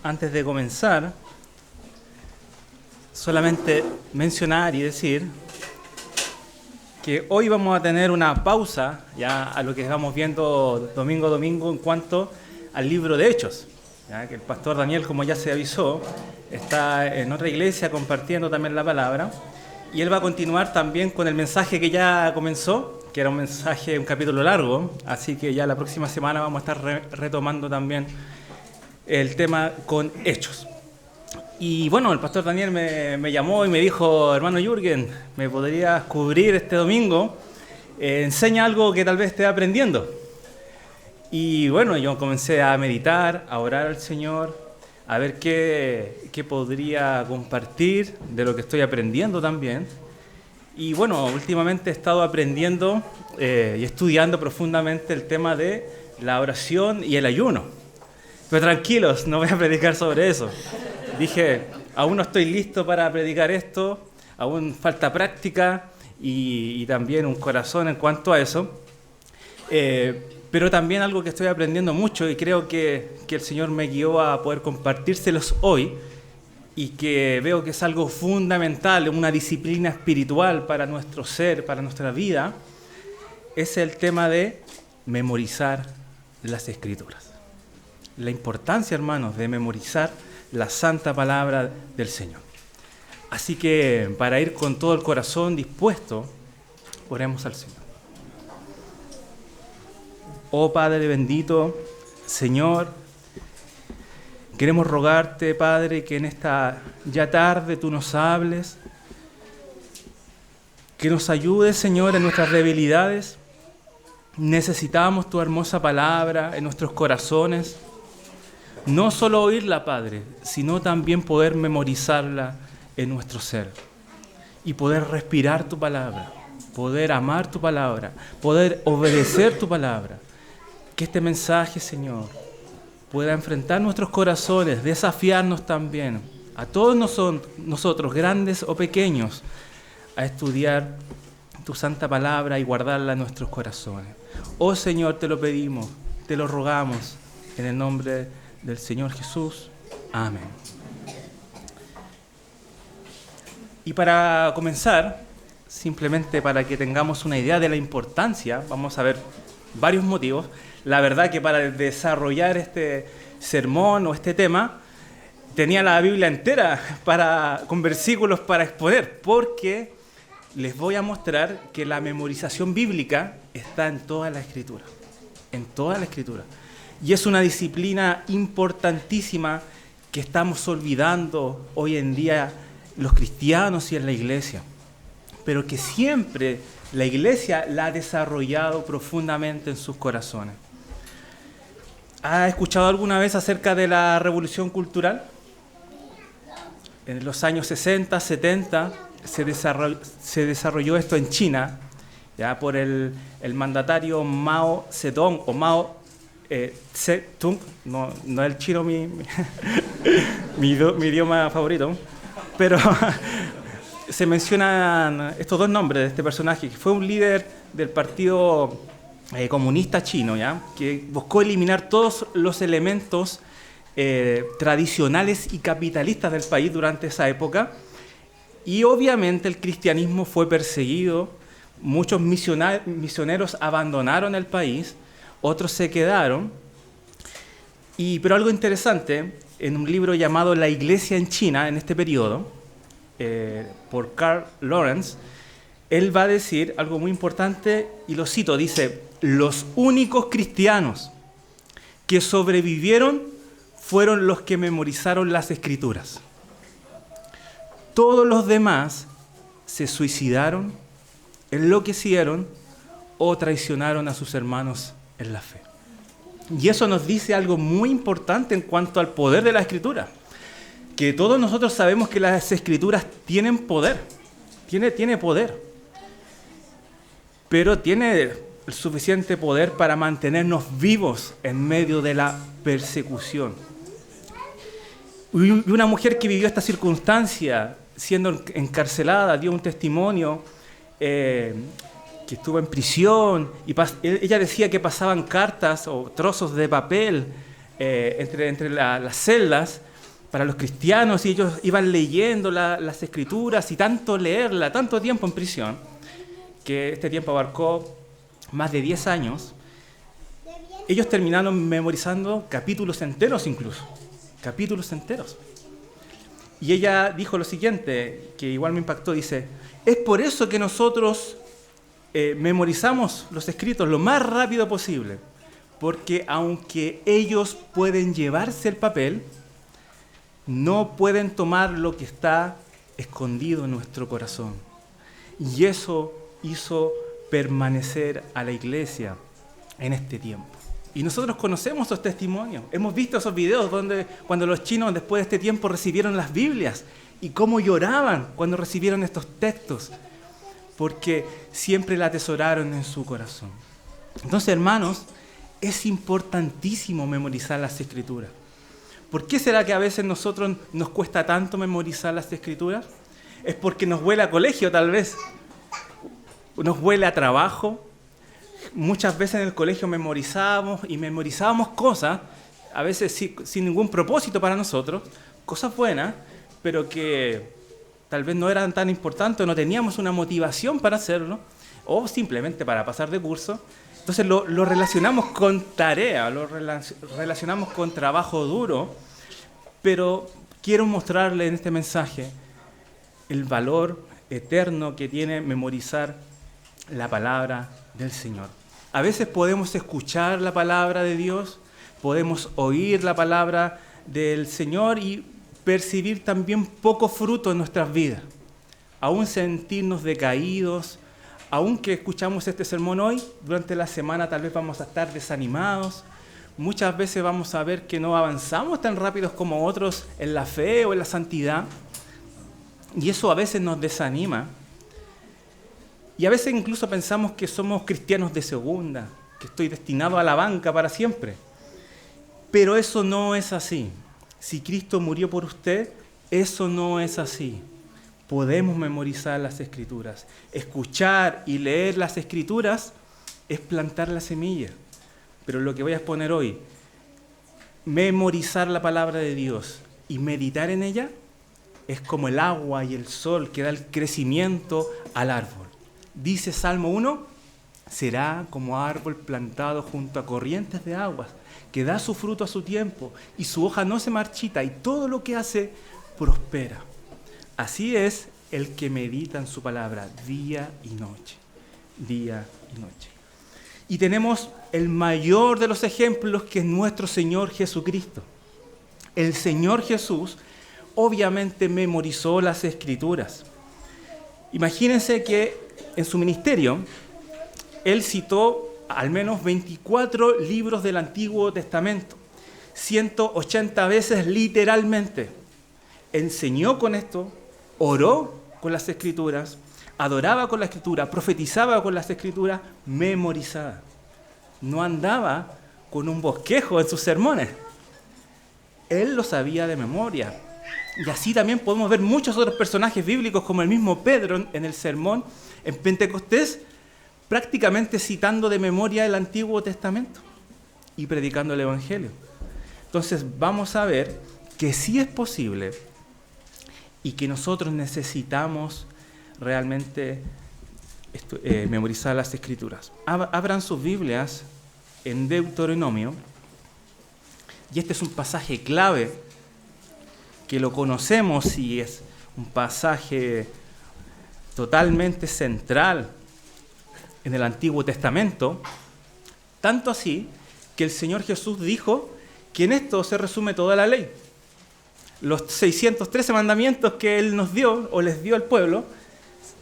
antes de comenzar, solamente mencionar y decir que hoy vamos a tener una pausa ya a lo que estamos viendo domingo a domingo en cuanto al libro de Hechos, ya que el pastor Daniel, como ya se avisó, está en otra iglesia compartiendo también la palabra, y él va a continuar también con el mensaje que ya comenzó, que era un mensaje, un capítulo largo, así que ya la próxima semana vamos a estar retomando también el tema con Hechos. Y bueno, el pastor Daniel me llamó y me dijo: hermano Jürgen, ¿me podrías cubrir este domingo? Enseña algo que tal vez esté aprendiendo. Y bueno, yo comencé a meditar, a orar al Señor, a ver qué podría compartir de lo que estoy aprendiendo también. Y bueno, últimamente he estado aprendiendo y estudiando profundamente el tema de la oración y el ayuno. Pero tranquilos, no voy a predicar sobre eso. Dije, aún no estoy listo para predicar esto, aún falta práctica y también un corazón en cuanto a eso. Pero también algo que estoy aprendiendo mucho y creo que el Señor me guió a poder compartírselos hoy y que veo que es algo fundamental, una disciplina espiritual para nuestro ser, para nuestra vida, es el tema de memorizar las Escrituras. La importancia, hermanos, de memorizar la santa palabra del Señor. Así que para ir con todo el corazón dispuesto, oremos al Señor. Oh Padre bendito, Señor, queremos rogarte, Padre, que en esta ya tarde tú nos hables, que nos ayudes, Señor, en nuestras debilidades. Necesitamos tu hermosa palabra en nuestros corazones. No solo oírla, Padre, sino también poder memorizarla en nuestro ser y poder respirar tu palabra, poder amar tu palabra, poder obedecer tu palabra. Que este mensaje, Señor, pueda enfrentar nuestros corazones, desafiarnos también a todos nosotros, grandes o pequeños, a estudiar tu santa palabra y guardarla en nuestros corazones. Oh Señor, te lo pedimos, te lo rogamos, en el nombre del Señor Jesús. Amén. Y para comenzar, simplemente para que tengamos una idea de la importancia, vamos a ver varios motivos. La verdad que para desarrollar este sermón o este tema, tenía la Biblia entera con versículos para exponer, porque les voy a mostrar que la memorización bíblica está en toda la Escritura, en toda la Escritura. Y es una disciplina importantísima que estamos olvidando hoy en día los cristianos y en la iglesia, pero que siempre la iglesia la ha desarrollado profundamente en sus corazones. ¿Ha escuchado alguna vez acerca de la Revolución Cultural? En los años 60, 70 se desarrolló esto en China, ya por el mandatario Mao Zedong o Mao Zedong, no es el chino mi idioma favorito, pero se mencionan estos dos nombres de este personaje, que fue un líder del partido comunista chino, ¿ya? Que buscó eliminar todos los elementos tradicionales y capitalistas del país durante esa época, y obviamente el cristianismo fue perseguido, muchos misioneros abandonaron el país, otros se quedaron, pero algo interesante, en un libro llamado La Iglesia en China, en este periodo, por Carl Lawrence, él va a decir algo muy importante, y lo cito, dice: los únicos cristianos que sobrevivieron fueron los que memorizaron las Escrituras. Todos los demás se suicidaron, enloquecieron o traicionaron a sus hermanos en la fe. Y eso nos dice algo muy importante en cuanto al poder de la Escritura, que todos nosotros sabemos que las Escrituras tienen poder, tiene poder, pero tiene el suficiente poder para mantenernos vivos en medio de la persecución. Y una mujer que vivió esta circunstancia, siendo encarcelada, dio un testimonio que estuvo en prisión, y ella decía que pasaban cartas o trozos de papel entre las celdas, para los cristianos, y ellos iban leyendo las escrituras y tanto leerla, tanto tiempo en prisión, que este tiempo abarcó más de 10 años, ellos terminaron memorizando capítulos enteros incluso, capítulos enteros. Y ella dijo lo siguiente, que igual me impactó, dice, es por eso que nosotros memorizamos los escritos lo más rápido posible, porque aunque ellos pueden llevarse el papel, no pueden tomar lo que está escondido en nuestro corazón. Y eso hizo permanecer a la iglesia en este tiempo. Y nosotros conocemos esos testimonios. Hemos visto esos videos donde cuando los chinos después de este tiempo recibieron las Biblias y cómo lloraban cuando recibieron estos textos, porque siempre la atesoraron en su corazón. Entonces, hermanos, es importantísimo memorizar las Escrituras. ¿Por qué será que a veces nosotros nos cuesta tanto memorizar las Escrituras? Es porque nos huele a colegio, tal vez. Nos huele a trabajo. Muchas veces en el colegio memorizábamos cosas, a veces sin ningún propósito para nosotros, cosas buenas, pero que tal vez no eran tan importantes, no teníamos una motivación para hacerlo, o simplemente para pasar de curso. Entonces lo relacionamos con tarea, lo relacionamos con trabajo duro, pero quiero mostrarle en este mensaje el valor eterno que tiene memorizar la palabra del Señor. A veces podemos escuchar la palabra de Dios, podemos oír la palabra del Señor y percibir también poco fruto en nuestras vidas. Aún sentirnos decaídos, aún que escuchamos este sermón hoy, durante la semana tal vez vamos a estar desanimados. Muchas veces vamos a ver que no avanzamos tan rápidos como otros en la fe o en la santidad. Y eso a veces nos desanima. Y a veces incluso pensamos que somos cristianos de segunda, que estoy destinado a la banca para siempre. Pero eso no es así. Si Cristo murió por usted, eso no es así. Podemos memorizar las Escrituras. Escuchar y leer las Escrituras es plantar la semilla. Pero lo que voy a exponer hoy, memorizar la palabra de Dios y meditar en ella, es como el agua y el sol que da el crecimiento al árbol. Dice Salmo 1, será como árbol plantado junto a corrientes de aguas, que da su fruto a su tiempo, y su hoja no se marchita, y todo lo que hace prospera. Así es el que medita en su palabra día y noche, día y noche. Y tenemos el mayor de los ejemplos, que es nuestro Señor Jesucristo. El Señor Jesús obviamente memorizó las Escrituras. Imagínense que en su ministerio, él citó al menos 24 libros del Antiguo Testamento, 180 veces literalmente. Enseñó con esto, oró con las Escrituras, adoraba con la Escritura, profetizaba con las Escrituras, memorizaba. No andaba con un bosquejo en sus sermones. Él lo sabía de memoria. Y así también podemos ver muchos otros personajes bíblicos, como el mismo Pedro en el sermón en Pentecostés, prácticamente citando de memoria el Antiguo Testamento y predicando el Evangelio. Entonces vamos a ver que sí es posible y que nosotros necesitamos realmente memorizar las Escrituras. Abran sus Biblias en Deuteronomio, y este es un pasaje clave que lo conocemos y es un pasaje totalmente central en el Antiguo Testamento, tanto así que el Señor Jesús dijo que en esto se resume toda la ley. Los 613 mandamientos que Él nos dio o les dio al pueblo,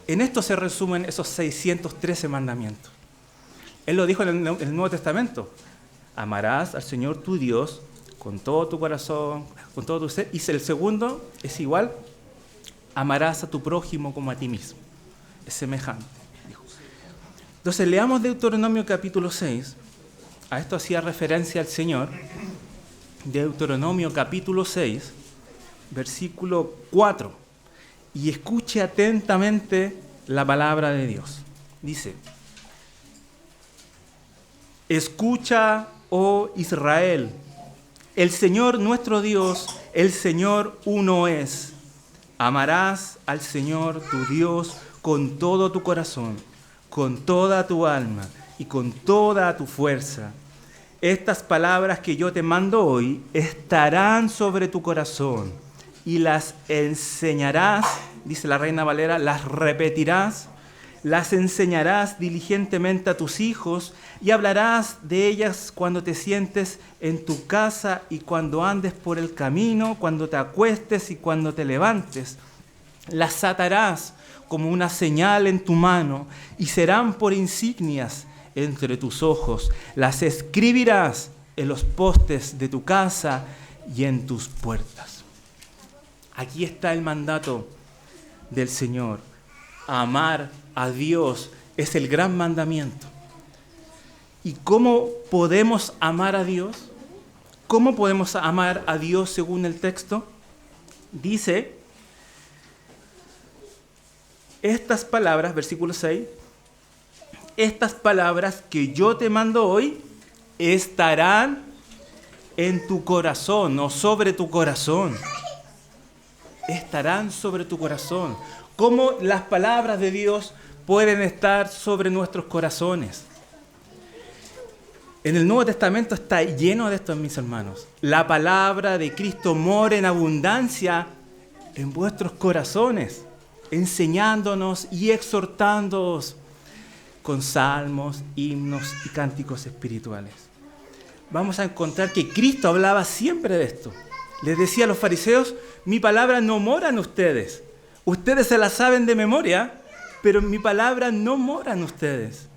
en esto se resumen esos 613 mandamientos. Él lo dijo en el Nuevo Testamento: amarás al Señor tu Dios con todo tu corazón, con todo tu ser. Y el segundo es igual: amarás a tu prójimo como a ti mismo. Es semejante, dijo. Entonces leamos Deuteronomio capítulo 6. A esto hacía referencia el Señor. Deuteronomio capítulo 6, versículo 4. Y escuche atentamente la palabra de Dios. Dice: escucha, oh Israel, el Señor nuestro Dios El Señor uno es. Amarás al Señor tu Dios con todo tu corazón, con toda tu alma y con toda tu fuerza. Estas palabras que yo te mando hoy estarán sobre tu corazón y las enseñarás, dice la Reina Valera, las repetirás, las enseñarás diligentemente a tus hijos y hablarás de ellas cuando te sientes en tu casa y cuando andes por el camino, cuando te acuestes y cuando te levantes. Las atarás como una señal en tu mano y serán por insignias entre tus ojos. Las escribirás en los postes de tu casa y en tus puertas. Aquí está el mandato del Señor. Amar a Dios es el gran mandamiento. ¿Y cómo podemos amar a Dios? ¿Cómo podemos amar a Dios según el texto? Dice, estas palabras, versículo 6, estas palabras que yo te mando hoy estarán en tu corazón o sobre tu corazón. Estarán sobre tu corazón. ¿Cómo las palabras de Dios pueden estar sobre nuestros corazones? En el Nuevo Testamento está lleno de esto, mis hermanos. La palabra de Cristo mora en abundancia en vuestros corazones, enseñándonos y exhortándoos con salmos, himnos y cánticos espirituales. Vamos a encontrar que Cristo hablaba siempre de esto. Les decía a los fariseos, mi palabra no mora en ustedes. Ustedes se la saben de memoria, pero mi palabra no mora en ustedes.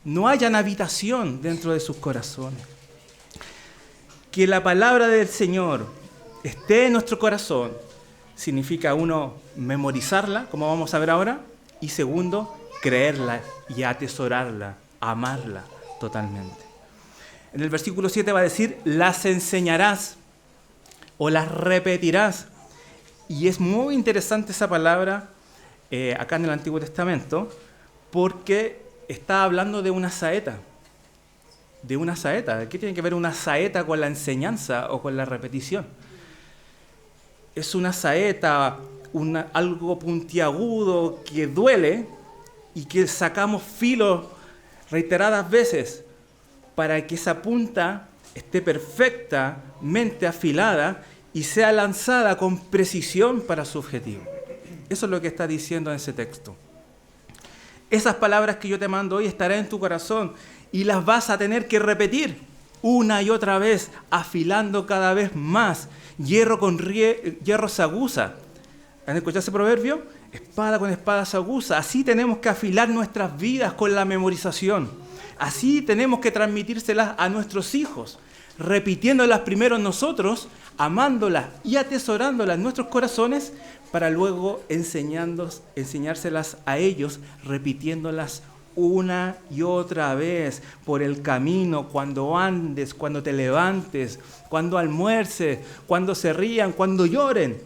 No hayan habitación dentro de sus corazones. Que la palabra del Señor esté en nuestro corazón significa, uno, memorizarla, como vamos a ver ahora, y segundo, creerla y atesorarla, amarla totalmente. En el versículo 7 va a decir, las enseñarás o las repetirás. Y es muy interesante esa palabra acá en el Antiguo Testamento, porque está hablando de una saeta. De una saeta. ¿Qué tiene que ver una saeta con la enseñanza o con la repetición? Es una saeta, algo puntiagudo que duele y que sacamos filo reiteradas veces para que esa punta esté perfectamente afilada y sea lanzada con precisión para su objetivo. Eso es lo que está diciendo en ese texto. Esas palabras que yo te mando hoy estarán en tu corazón y las vas a tener que repetir una y otra vez, afilando cada vez más. Hierro con hierro se aguza. ¿Han escuchado ese proverbio? Espada con espada se aguza. Así tenemos que afilar nuestras vidas con la memorización. Así tenemos que transmitírselas a nuestros hijos, repitiéndolas primero nosotros, amándolas y atesorándolas en nuestros corazones, para luego enseñárselas a ellos, repitiéndolas una y otra vez por el camino, cuando andes, cuando te levantes, cuando almuerces, cuando se rían, cuando lloren.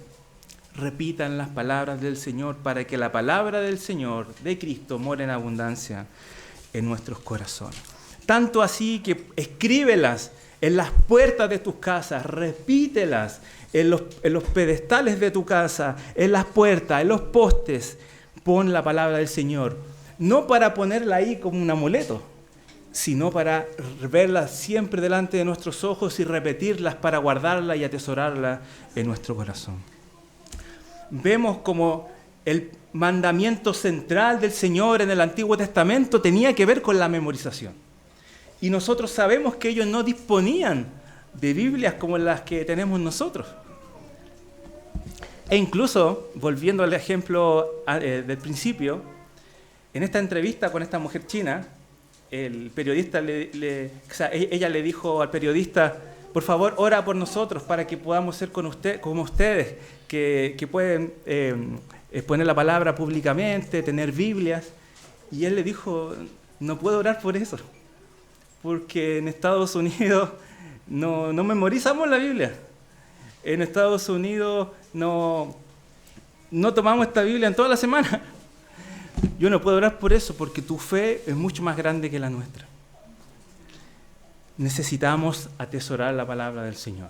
Repitan las palabras del Señor para que la palabra del Señor, de Cristo, more en abundancia en nuestros corazones. Tanto así que escríbelas en las puertas de tus casas, repítelas en los pedestales de tu casa, en las puertas, en los postes. Pon la palabra del Señor, no para ponerla ahí como un amuleto, sino para verla siempre delante de nuestros ojos y repetirlas para guardarla y atesorarla en nuestro corazón. Vemos como el mandamiento central del Señor en el Antiguo Testamento tenía que ver con la memorización. Y nosotros sabemos que ellos no disponían de Biblias como las que tenemos nosotros. E incluso, volviendo al ejemplo del principio, en esta entrevista con esta mujer china, el periodista ella le dijo al periodista, por favor, ora por nosotros para que podamos ser como ustedes, que pueden exponer la palabra públicamente, tener Biblias. Y él le dijo, no puedo orar por eso, porque en Estados Unidos no memorizamos la Biblia. En Estados Unidos no tomamos esta Biblia en toda la semana. Yo no puedo orar por eso, porque tu fe es mucho más grande que la nuestra. Necesitamos atesorar la palabra del Señor.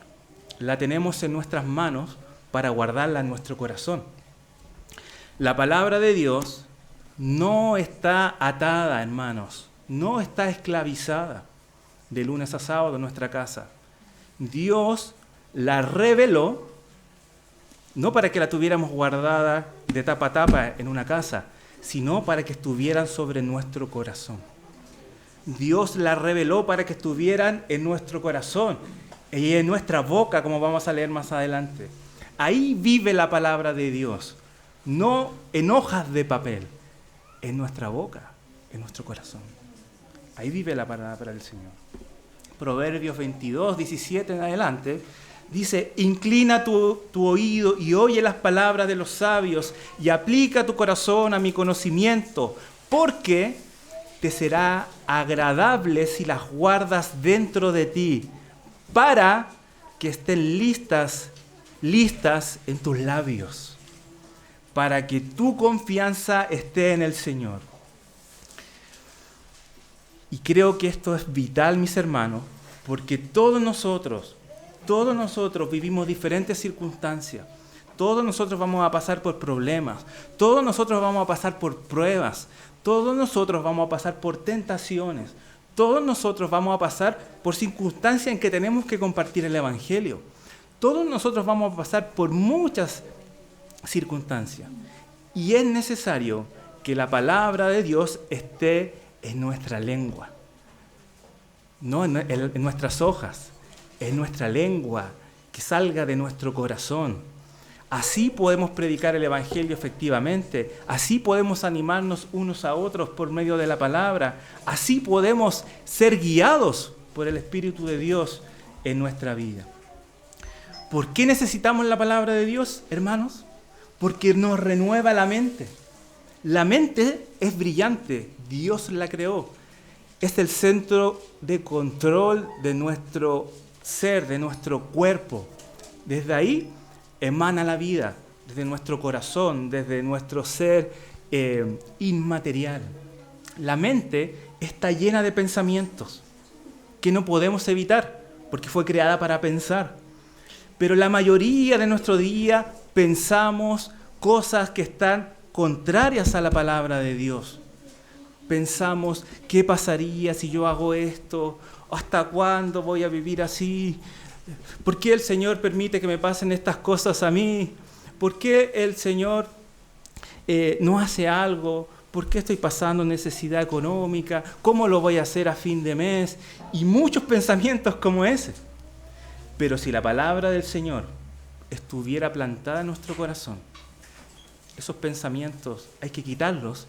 la tenemos en nuestras manos para guardarla en nuestro corazón. La palabra de Dios no está atada, hermanos, no está esclavizada de lunes a sábado en nuestra casa. Dios la reveló, no para que la tuviéramos guardada de tapa a tapa en una casa, sino para que estuvieran sobre nuestro corazón. Dios la reveló para que estuvieran en nuestro corazón y en nuestra boca, como vamos a leer más adelante. Ahí vive la palabra de Dios, no en hojas de papel, en nuestra boca, en nuestro corazón. Ahí vive la palabra del Señor. Proverbios 22, 17 en adelante, dice: inclina tu oído y oye las palabras de los sabios y aplica tu corazón a mi conocimiento, porque te será agradable si las guardas dentro de ti, para que estén listas en tus labios, para que tu confianza esté en el Señor. Y creo que esto es vital, mis hermanos, porque todos nosotros vivimos diferentes circunstancias. Todos nosotros vamos a pasar por problemas. Todos nosotros vamos a pasar por pruebas. Todos nosotros vamos a pasar por tentaciones. Todos nosotros vamos a pasar por circunstancias en que tenemos que compartir el Evangelio. Todos nosotros vamos a pasar por muchas circunstancias. Y es necesario que la palabra de Dios esté en nuestra lengua, no en nuestras hojas, en nuestra lengua, que salga de nuestro corazón. Así podemos predicar el Evangelio efectivamente, así podemos animarnos unos a otros por medio de la palabra, así podemos ser guiados por el Espíritu de Dios en nuestra vida. ¿Por qué necesitamos la palabra de Dios, hermanos? Porque nos renueva la mente. La mente es brillante, Dios la creó. Es el centro de control de nuestro ser, de nuestro cuerpo. Desde ahí emana la vida, desde nuestro corazón, desde nuestro ser inmaterial. La mente está llena de pensamientos que no podemos evitar, porque fue creada para pensar. Pero la mayoría de nuestro día pensamos cosas que están contrarias a la palabra de Dios. Pensamos, ¿qué pasaría si yo hago esto? ¿Hasta cuándo voy a vivir así? ¿Por qué el Señor permite que me pasen estas cosas a mí? ¿Por qué el Señor no hace algo? ¿Por qué estoy pasando necesidad económica? ¿Cómo lo voy a hacer a fin de mes? Y muchos pensamientos como ese. Pero si la palabra del Señor estuviera plantada en nuestro corazón, esos pensamientos hay que quitarlos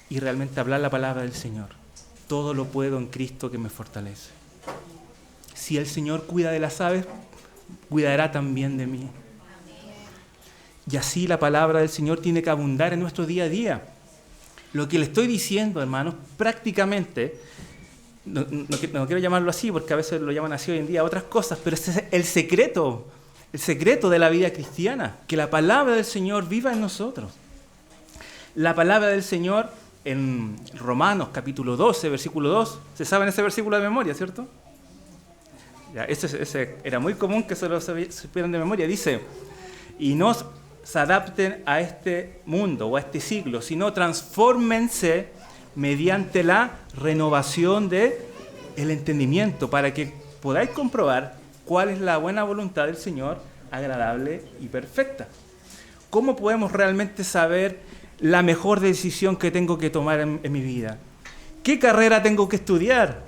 y realmente hablar la palabra del Señor. Todo lo puedo en Cristo que me fortalece. Si el Señor cuida de las aves, cuidará también de mí. Y así la palabra del Señor tiene que abundar en nuestro día a día. Lo que le estoy diciendo, hermanos, prácticamente, no quiero llamarlo así porque a veces lo llaman así hoy en día, otras cosas, pero ese es el secreto de la vida cristiana, que la palabra del Señor viva en nosotros. La palabra del Señor en Romanos capítulo 12, versículo 2, ¿se saben ese versículo de memoria, cierto? Ya, ese era muy común que se lo supieran de memoria. Dice: y no se adapten a este mundo o a este siglo, sino transfórmense mediante la renovación del entendimiento, para que podáis comprobar cuál es la buena voluntad del Señor, agradable y perfecta. ¿Cómo podemos realmente saber la mejor decisión que tengo que tomar en mi vida? ¿Qué carrera tengo que estudiar?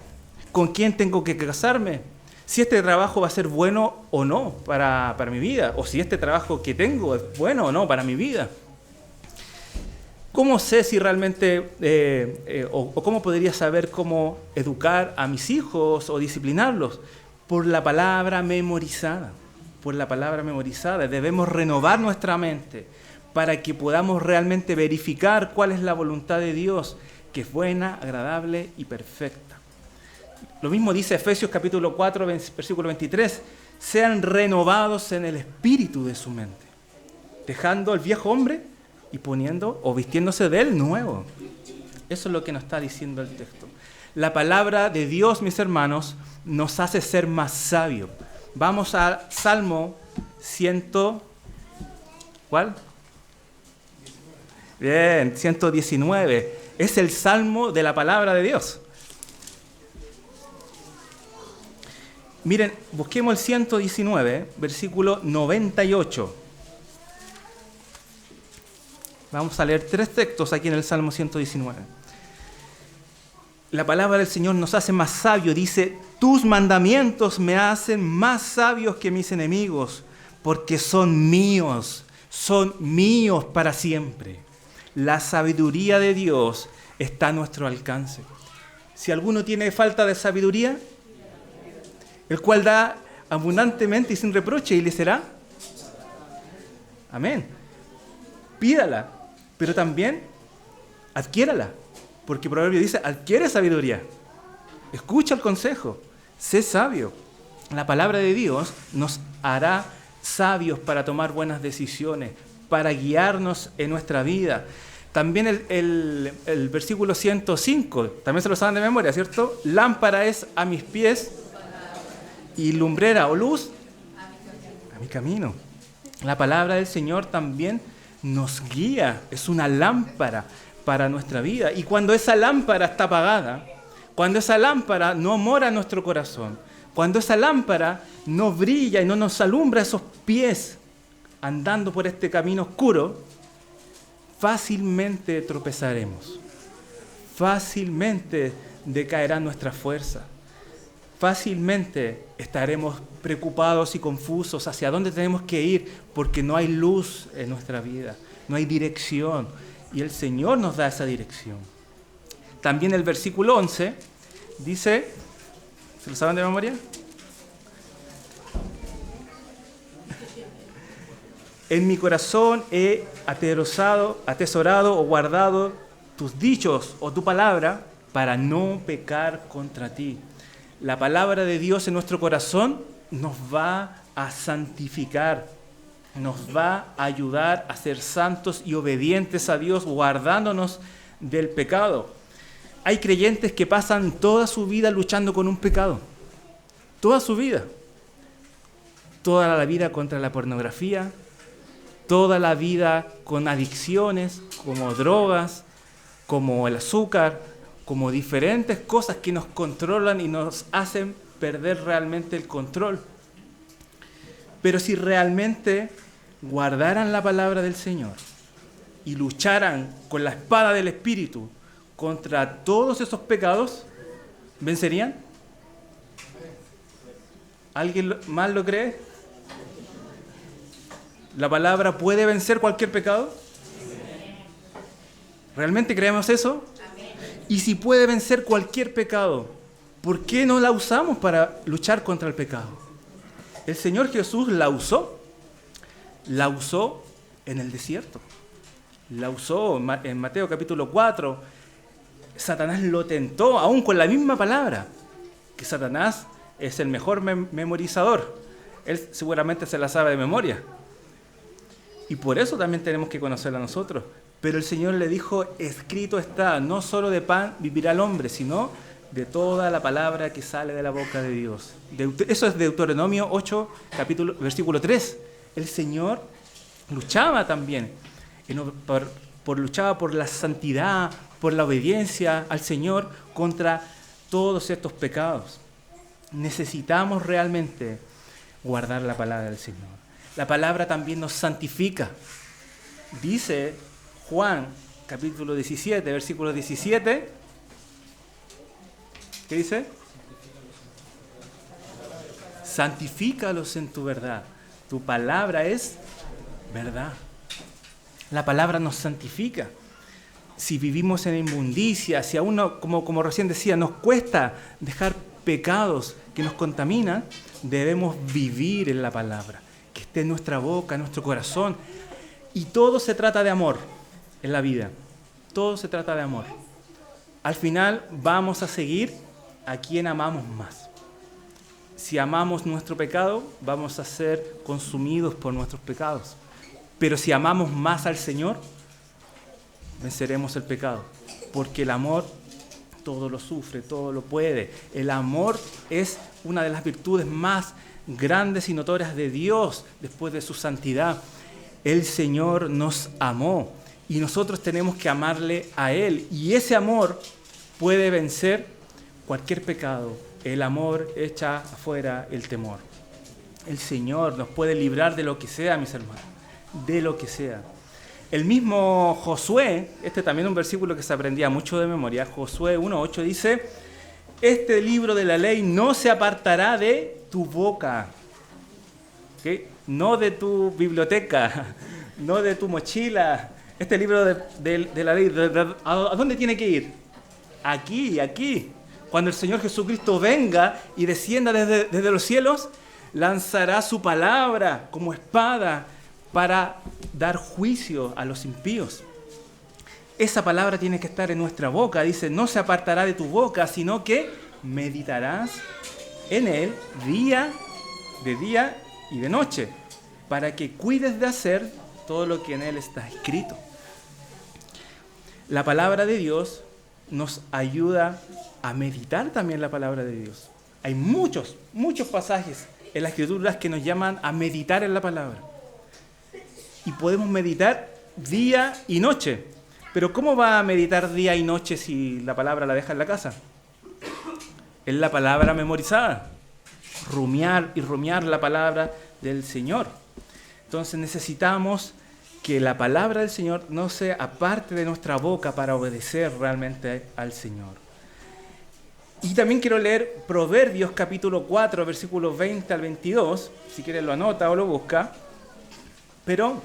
¿Con quién tengo que casarme? Si este trabajo va a ser bueno o no para mi vida, o si este trabajo que tengo es bueno o no para mi vida. ¿Cómo sé si realmente, o cómo podría saber cómo educar a mis hijos o disciplinarlos? Por la palabra memorizada, por la palabra memorizada. Debemos renovar nuestra mente para que podamos realmente verificar cuál es la voluntad de Dios, que es buena, agradable y perfecta. Lo mismo dice Efesios capítulo 4, versículo 23, sean renovados en el espíritu de su mente, dejando al viejo hombre y poniendo o vistiéndose de él nuevo. Eso es lo que nos está diciendo el texto. La palabra de Dios, mis hermanos, nos hace ser más sabios, Vamos al Salmo 100. ¿Cuál? Bien, 119. Es el Salmo de la palabra de Dios. Miren, busquemos el 119, versículo 98. Vamos a leer 3 textos aquí en el Salmo 119. La palabra del Señor nos hace más sabios. Dice, tus mandamientos me hacen más sabios que mis enemigos, porque son míos para siempre. La sabiduría de Dios está a nuestro alcance. Si alguno tiene falta de sabiduría, el cual da abundantemente y sin reproche, y le será. Amén. Pídala, pero también adquiérala. Porque Proverbio dice, adquiere sabiduría. Escucha el consejo. Sé sabio. La palabra de Dios nos hará sabios para tomar buenas decisiones, para guiarnos en nuestra vida. También el versículo 105, también se lo saben de memoria, ¿cierto? Lámpara es a mis pies y lumbrera o luz a mi camino. La palabra del Señor también nos guía, es una lámpara para nuestra vida. Y cuando esa lámpara está apagada, cuando esa lámpara no mora en nuestro corazón, cuando esa lámpara no brilla y no nos alumbra esos pies andando por este camino oscuro, fácilmente tropezaremos, fácilmente decaerá nuestra fuerza, fácilmente estaremos preocupados y confusos hacia dónde tenemos que ir, porque no hay luz en nuestra vida, no hay dirección, y el Señor nos da esa dirección. También el versículo 11 dice, ¿se lo saben de memoria? En mi corazón he atesorado o guardado tus dichos o tu palabra para no pecar contra ti. La palabra de Dios en nuestro corazón nos va a santificar, nos va a ayudar a ser santos y obedientes a Dios, guardándonos del pecado. Hay creyentes que pasan toda su vida luchando con un pecado, toda su vida, toda la vida contra la pornografía, toda la vida con adicciones, como drogas, como el azúcar, como diferentes cosas que nos controlan y nos hacen perder realmente el control. Pero si realmente guardaran la palabra del Señor y lucharan con la espada del Espíritu contra todos esos pecados, ¿vencerían? ¿Alguien más lo cree? ¿La palabra puede vencer cualquier pecado? ¿Realmente creemos eso? Y si puede vencer cualquier pecado, ¿por qué no la usamos para luchar contra el pecado? El Señor Jesús la usó en el desierto, la usó en Mateo capítulo 4, Satanás lo tentó, aún con la misma palabra, que Satanás es el mejor memorizador, él seguramente se la sabe de memoria. Y por eso también tenemos que conocerla nosotros. Pero el Señor le dijo, escrito está, no solo de pan vivirá el hombre, sino de toda la palabra que sale de la boca de Dios. Eso es Deuteronomio 8, versículo 3. El Señor luchaba también, luchaba por la santidad, por la obediencia al Señor contra todos estos pecados. Necesitamos realmente guardar la palabra del Señor. La palabra también nos santifica. Dice Juan, capítulo 17, versículo 17. ¿Qué dice? Santifícalos en tu verdad. Tu palabra es verdad. La palabra nos santifica. Si vivimos en inmundicia, si a uno, como recién decía, nos cuesta dejar pecados que nos contaminan, debemos vivir en la palabra, que esté en nuestra boca, en nuestro corazón. Y todo se trata de amor en la vida. Todo se trata de amor. Al final vamos a seguir a quien amamos más. Si amamos nuestro pecado, vamos a ser consumidos por nuestros pecados. Pero si amamos más al Señor, venceremos el pecado. Porque el amor todo lo sufre, todo lo puede. El amor es una de las virtudes más grandes y notorias de Dios después de su santidad. El Señor nos amó y nosotros tenemos que amarle a Él. Y ese amor puede vencer cualquier pecado. El amor echa afuera el temor. El Señor nos puede librar de lo que sea, mis hermanos, de lo que sea. El mismo Josué, este también es un versículo que se aprendía mucho de memoria, Josué 1:8 dice: este libro de la ley no se apartará de tu boca, ¿okay? No de tu biblioteca, no de tu mochila. Este libro de la ley, ¿a dónde tiene que ir? Aquí. Cuando el Señor Jesucristo venga y descienda desde los cielos, lanzará su palabra como espada para dar juicio a los impíos. Esa palabra tiene que estar en nuestra boca. Dice, no se apartará de tu boca, sino que meditarás en él de día y de noche, para que cuides de hacer todo lo que en él está escrito. La palabra de Dios nos ayuda a meditar también la palabra de Dios. Hay muchos pasajes en las Escrituras que nos llaman a meditar en la palabra. Y podemos meditar día y noche. Pero ¿cómo va a meditar día y noche si la palabra la deja en la casa? Es la palabra memorizada. Rumiar la palabra del Señor. Entonces necesitamos que la palabra del Señor no se aparte de nuestra boca para obedecer realmente al Señor. Y también quiero leer Proverbios capítulo 4, versículos 20 al 22. Si quieres lo anota o lo busca. Pero,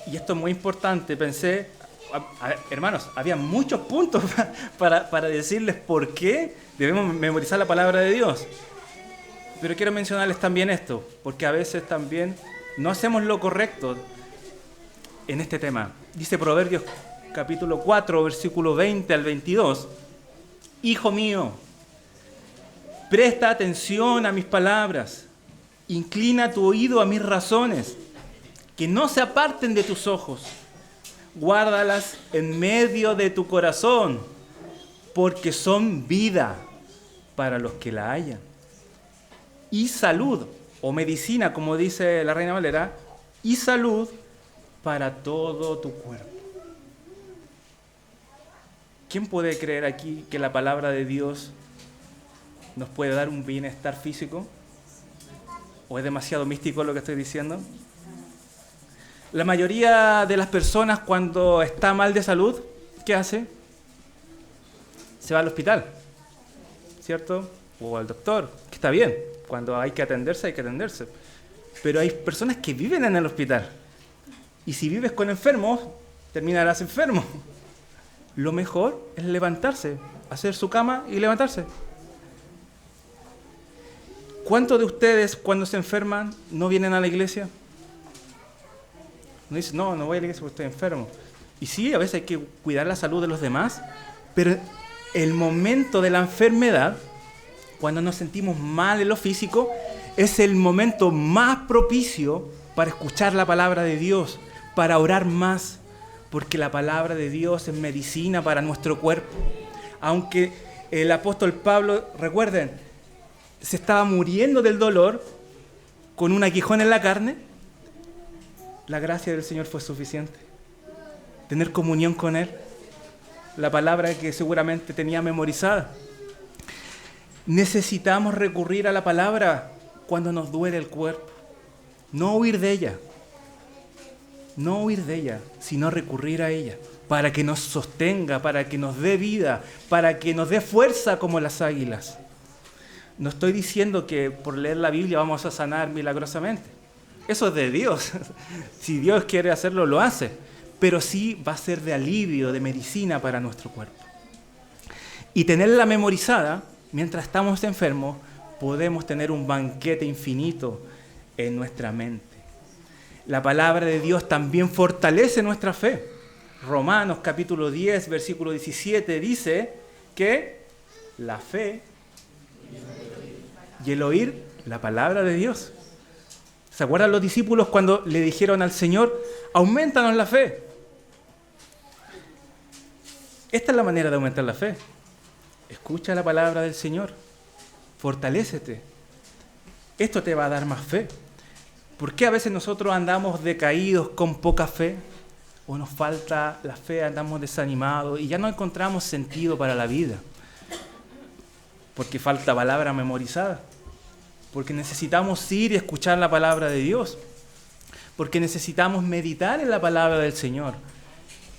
y esto es muy importante, pensé, hermanos, había muchos puntos para decirles por qué debemos memorizar la palabra de Dios. Pero quiero mencionarles también esto, porque a veces también no hacemos lo correcto en este tema. Dice Proverbios capítulo 4, versículo 20 al 22. Hijo mío, presta atención a mis palabras, inclina tu oído a mis razones, que no se aparten de tus ojos, guárdalas en medio de tu corazón, porque son vida para los que la hallan, y salud, o medicina, como dice la Reina Valera, y salud para todo tu cuerpo. ¿Quién puede creer aquí que la palabra de Dios nos puede dar un bienestar físico? ¿O es demasiado místico lo que estoy diciendo? La mayoría de las personas cuando está mal de salud, ¿qué hace? Se va al hospital, ¿cierto? O al doctor, que está bien. Cuando hay que atenderse, hay que atenderse. Pero hay personas que viven en el hospital. Y si vives con enfermos, terminarás enfermo. Lo mejor es levantarse, hacer su cama y levantarse. ¿Cuántos de ustedes cuando se enferman no vienen a la iglesia? No dicen, no voy a la iglesia porque estoy enfermo. Y sí, a veces hay que cuidar la salud de los demás, pero el momento de la enfermedad, cuando nos sentimos mal en lo físico, es el momento más propicio para escuchar la palabra de Dios, para orar más, porque la palabra de Dios es medicina para nuestro cuerpo. Aunque el apóstol Pablo, recuerden, se estaba muriendo del dolor con un aguijón en la carne, la gracia del Señor fue suficiente. Tener comunión con Él, la palabra que seguramente tenía memorizada. Necesitamos recurrir a la palabra cuando nos duele el cuerpo, no huir de ella. No huir de ella, sino recurrir a ella, para que nos sostenga, para que nos dé vida, para que nos dé fuerza como las águilas. No estoy diciendo que por leer la Biblia vamos a sanar milagrosamente. Eso es de Dios. Si Dios quiere hacerlo, lo hace. Pero sí va a ser de alivio, de medicina para nuestro cuerpo. Y tenerla memorizada, mientras estamos enfermos, podemos tener un banquete infinito en nuestra mente. La palabra de Dios también fortalece nuestra fe. Romanos capítulo 10, versículo 17 dice que la fe y el oír la palabra de Dios. ¿Se acuerdan los discípulos cuando le dijeron al Señor, aumentanos la fe? Esta es la manera de aumentar la fe. Escucha la palabra del Señor. Fortalécete. Esto te va a dar más fe. ¿Por qué a veces nosotros andamos decaídos con poca fe? O nos falta la fe, andamos desanimados y ya no encontramos sentido para la vida. Porque falta palabra memorizada. Porque necesitamos ir y escuchar la palabra de Dios. Porque necesitamos meditar en la palabra del Señor.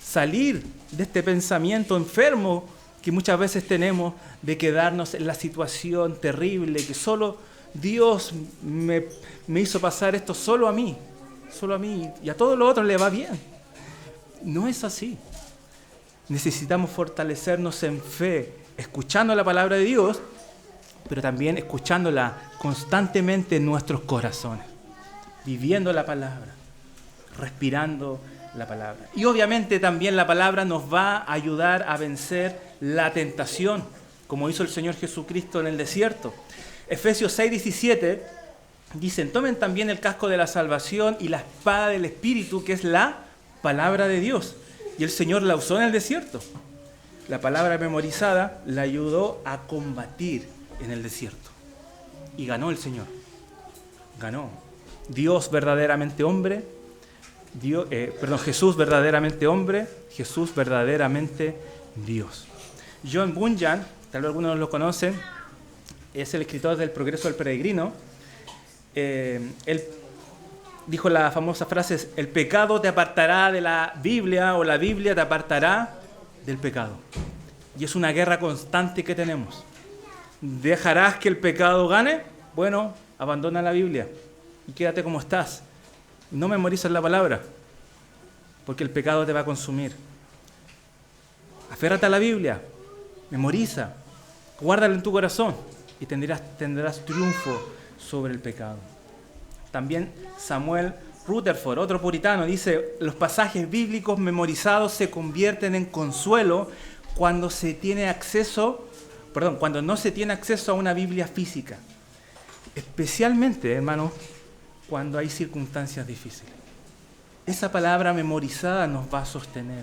Salir de este pensamiento enfermo que muchas veces tenemos de quedarnos en la situación terrible, que solo Dios me hizo pasar esto solo a mí y a todos los otros le va bien. No es así. Necesitamos fortalecernos en fe, escuchando la palabra de Dios, pero también escuchándola constantemente en nuestros corazones, viviendo la palabra, respirando la palabra. Y obviamente también la palabra nos va a ayudar a vencer la tentación, como hizo el Señor Jesucristo en el desierto. Efesios 6:17 dicen: tomen también el casco de la salvación y la espada del Espíritu, que es la palabra de Dios. Y el Señor la usó en el desierto. La palabra memorizada la ayudó a combatir en el desierto. Y ganó el Señor. Ganó. Dios verdaderamente hombre. Jesús verdaderamente hombre. Jesús verdaderamente Dios. John Bunyan, tal vez algunos lo conocen, es el escritor del Progreso del Peregrino. Él dijo la famosa frase: el pecado te apartará de la Biblia, o la Biblia te apartará del pecado. Y es una guerra constante que tenemos. ¿Dejarás que el pecado gane? Bueno, abandona la Biblia y quédate como estás. No memorices la palabra, porque el pecado te va a consumir. Aférrate a la Biblia, memoriza, guárdala en tu corazón y tendrás triunfo sobre el pecado. También Samuel Rutherford, otro puritano, dice: los pasajes bíblicos memorizados se convierten en consuelo cuando no se tiene acceso a una Biblia física. Especialmente, hermanos, cuando hay circunstancias difíciles. Esa palabra memorizada nos va a sostener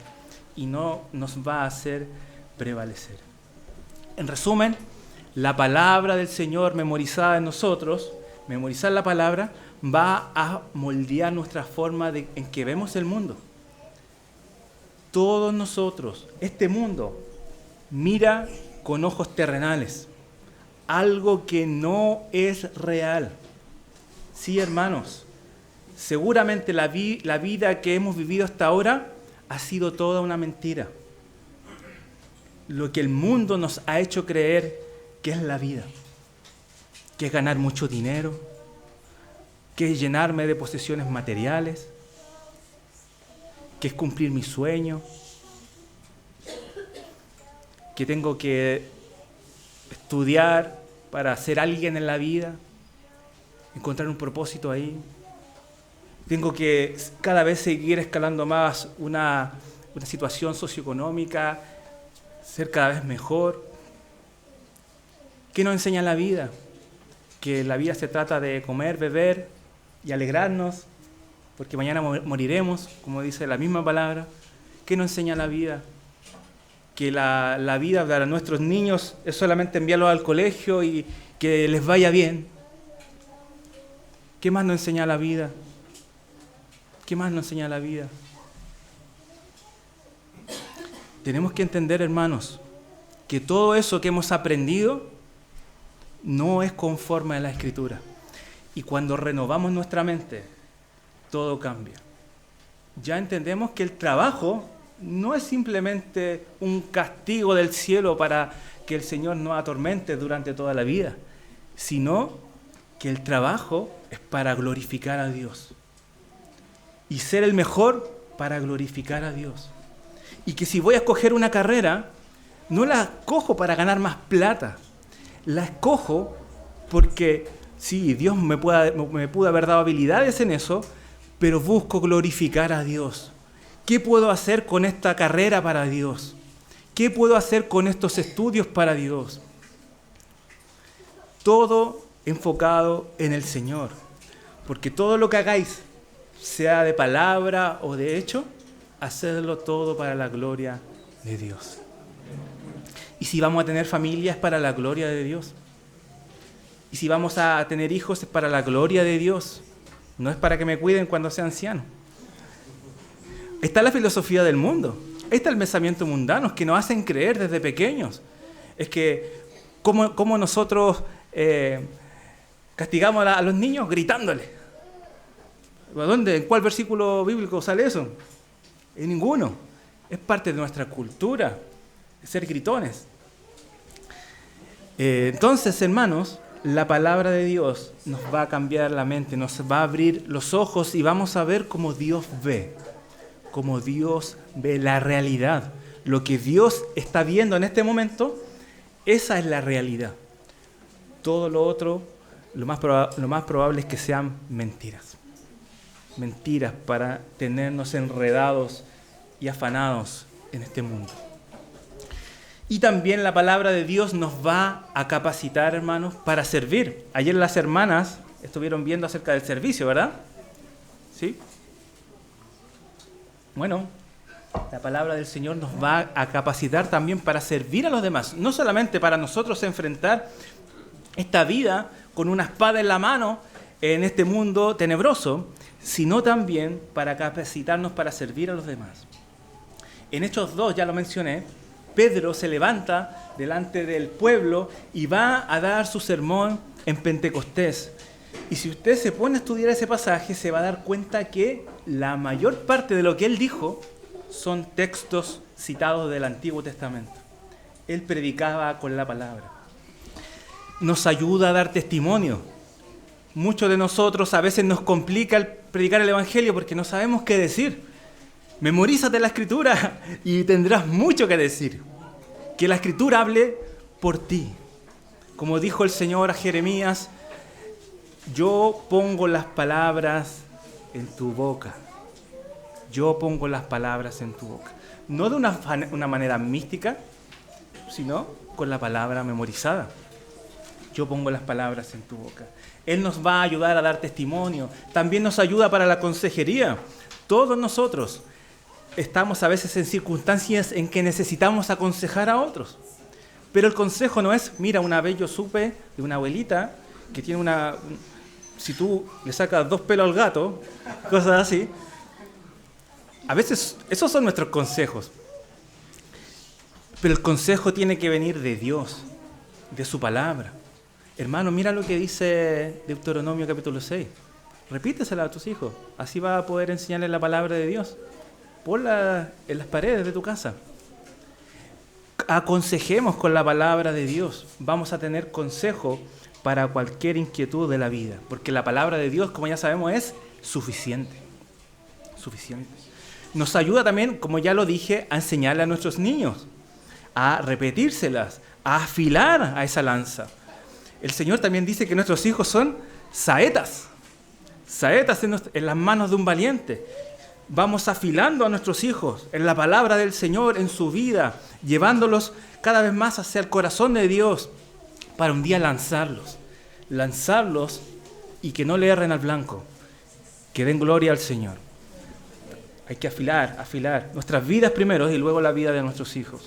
y no nos va a hacer prevalecer. En resumen, la palabra del Señor memorizada en nosotros, memorizar la palabra, va a moldear nuestra forma en que vemos el mundo. Todos nosotros, este mundo, mira con ojos terrenales, algo que no es real. Sí, hermanos, seguramente la vida que hemos vivido hasta ahora ha sido toda una mentira. Lo que el mundo nos ha hecho creer que es la vida, que es ganar mucho dinero, que es llenarme de posesiones materiales, que es cumplir mi sueño, que tengo que estudiar para ser alguien en la vida, encontrar un propósito ahí. Tengo que cada vez seguir escalando más una situación socioeconómica, ser cada vez mejor. ¿Qué nos enseña la vida? Que la vida se trata de comer, beber y alegrarnos, porque mañana moriremos, como dice la misma palabra. ¿Qué nos enseña la vida? Que la vida para nuestros niños es solamente enviarlos al colegio y que les vaya bien. ¿Qué más nos enseña la vida? ¿Qué más nos enseña la vida? Tenemos que entender, hermanos, que todo eso que hemos aprendido no es conforme a la Escritura. Y cuando renovamos nuestra mente, todo cambia. Ya entendemos que el trabajo no es simplemente un castigo del cielo para que el Señor nos atormente durante toda la vida, sino que el trabajo es para glorificar a Dios. Y ser el mejor para glorificar a Dios. Y que si voy a escoger una carrera, no la escojo para ganar más plata. La escojo porque, sí, Dios me pudo haber dado habilidades en eso, pero busco glorificar a Dios. ¿Qué puedo hacer con esta carrera para Dios? ¿Qué puedo hacer con estos estudios para Dios? Todo enfocado en el Señor. Porque todo lo que hagáis, sea de palabra o de hecho, hacedlo todo para la gloria de Dios. Y si vamos a tener familia es para la gloria de Dios. Y si vamos a tener hijos es para la gloria de Dios. No es para que me cuiden cuando sea anciano. Está la filosofía del mundo. Está el pensamiento mundano que nos hacen creer desde pequeños. Es que cómo nosotros castigamos a los niños gritándole. ¿Dónde? ¿En cuál versículo bíblico sale eso? En ninguno. Es parte de nuestra cultura, ser gritones. Entonces, hermanos, la palabra de Dios nos va a cambiar la mente, nos va a abrir los ojos y vamos a ver cómo Dios ve la realidad. Lo que Dios está viendo en este momento, esa es la realidad. Todo lo otro, lo más probable es que sean mentiras. Mentiras para tenernos enredados y afanados en este mundo. Y también la palabra de Dios nos va a capacitar, hermanos, para servir. Ayer las hermanas estuvieron viendo acerca del servicio, ¿verdad? ¿Sí? Bueno, la palabra del Señor nos va a capacitar también para servir a los demás. No solamente para nosotros enfrentar esta vida con una espada en la mano en este mundo tenebroso, sino también para capacitarnos para servir a los demás. En Hechos 2, ya lo mencioné, Pedro se levanta delante del pueblo y va a dar su sermón en Pentecostés. Y si usted se pone a estudiar ese pasaje, se va a dar cuenta que la mayor parte de lo que él dijo son textos citados del Antiguo Testamento. Él predicaba con la palabra. Nos ayuda a dar testimonio. Muchos de nosotros a veces nos complica el predicar el Evangelio porque no sabemos qué decir. Memorízate la Escritura y tendrás mucho que decir. Que la Escritura hable por ti. Como dijo el Señor a Jeremías, yo pongo las palabras en tu boca. Yo pongo las palabras en tu boca. No de una manera mística, sino con la palabra memorizada. Yo pongo las palabras en tu boca. Él nos va a ayudar a dar testimonio. También nos ayuda para la consejería. Todos nosotros estamos a veces en circunstancias en que necesitamos aconsejar a otros. Pero el consejo no es, mira, una vez yo supe de una abuelita que tiene si tú le sacas 2 pelos al gato, cosas así. A veces esos son nuestros consejos. Pero el consejo tiene que venir de Dios, de su palabra. Hermano, mira lo que dice Deuteronomio capítulo 6. Repítesela a tus hijos. Así vas a poder enseñarles la palabra de Dios. Ponla en las paredes de tu casa. Aconsejemos con la palabra de Dios. Vamos a tener consejo para cualquier inquietud de la vida. Porque la palabra de Dios, como ya sabemos, es suficiente. Suficiente. Nos ayuda también, como ya lo dije, a enseñarle a nuestros niños, a repetírselas, a afilar a esa lanza. El Señor también dice que nuestros hijos son saetas. Saetas en las manos de un valiente. Vamos afilando a nuestros hijos en la palabra del Señor, en su vida, llevándolos cada vez más hacia el corazón de Dios para un día lanzarlos y que no le erren al blanco, que den gloria al Señor. Hay que afilar nuestras vidas primero y luego la vida de nuestros hijos.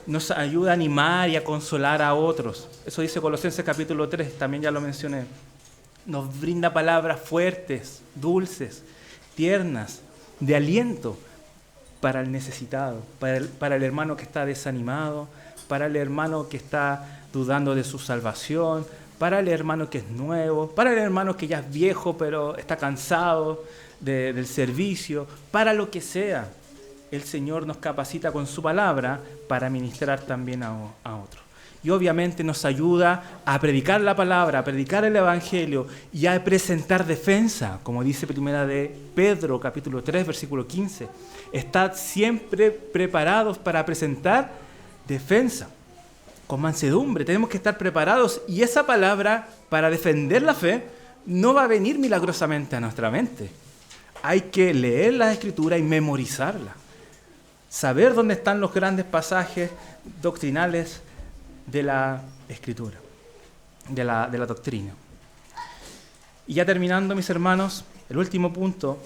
Nos ayuda a animar y a consolar a otros. Eso dice Colosenses capítulo 3, también ya lo mencioné. Nos brinda palabras fuertes, dulces, tiernas, de aliento para el necesitado, para el hermano que está desanimado, para el hermano que está dudando de su salvación, para el hermano que es nuevo, para el hermano que ya es viejo pero está cansado del servicio, para lo que sea. El Señor nos capacita con su palabra para ministrar también a otros. Y obviamente nos ayuda a predicar la palabra, a predicar el Evangelio y a presentar defensa, como dice primera de Pedro, capítulo 3, versículo 15. Estad siempre preparados para presentar defensa, con mansedumbre. Tenemos que estar preparados y esa palabra para defender la fe no va a venir milagrosamente a nuestra mente. Hay que leer la Escritura y memorizarla. Saber dónde están los grandes pasajes doctrinales de la Escritura, de la doctrina. Y ya terminando, mis hermanos, el último punto,